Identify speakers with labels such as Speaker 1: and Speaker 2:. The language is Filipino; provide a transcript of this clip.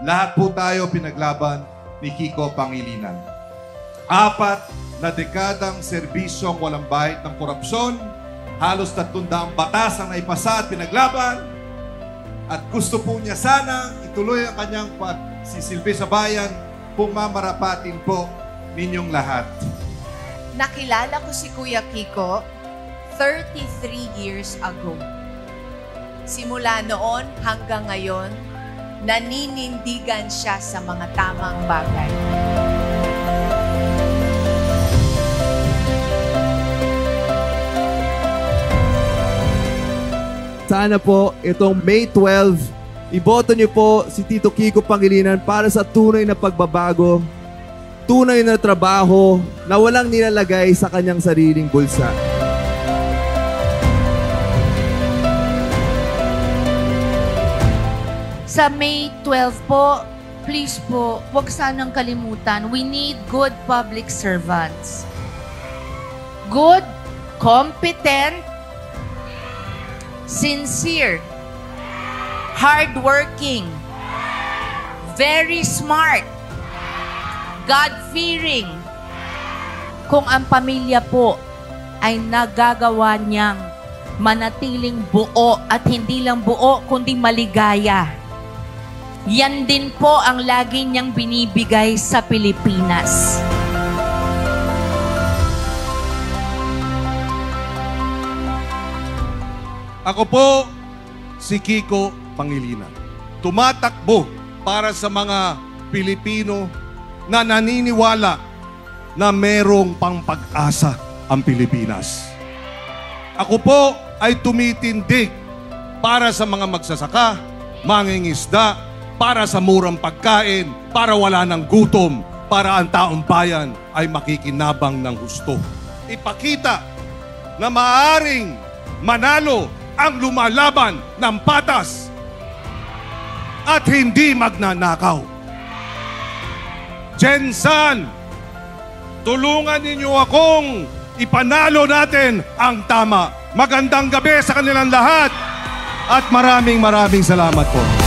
Speaker 1: Lahat po tayo pinaglaban ni Kiko Pangilinan. 4 na dekadang serbisyong walang bahid ng korupsyon, halos 300 batas ang naipasa at pinaglaban, at gusto po niya sana ituloy ang kanyang pagsisilbi sa bayan, pumamarapatin po ninyong lahat.
Speaker 2: Nakilala ko si Kuya Kiko 33 years ago. Simula noon hanggang ngayon, naninindigan siya sa mga tamang bagay.
Speaker 3: Sana po itong May 12, iboto niyo po si Tito Kiko Pangilinan para sa tunay na pagbabago, tunay na trabaho na walang nilalagay sa kanyang sariling bulsa.
Speaker 4: Sa May 12 po, please po, huwag sanang kalimutan, we need good public servants. Good, competent, sincere, hardworking, very smart, God-fearing. Kung ang pamilya po ay nagagawa niyang manatiling buo at hindi lang buo kundi maligaya, yan din po ang lagi niyang binibigay sa Pilipinas.
Speaker 1: Ako po si Kiko Pangilinan. Tumatakbo para sa mga Pilipino na naniniwala na merong pang-pag-asa ang Pilipinas. Ako po ay tumitindig para sa mga magsasaka, mangingisda, para sa murang pagkain, para wala ng gutom, para ang taong bayan ay makikinabang ng husto. Ipakita na maaaring manalo ang lumalaban ng patas at hindi magnanakaw. Jensan, tulungan ninyo akong ipanalo natin ang tama. Magandang gabi sa kanilang lahat at maraming salamat po.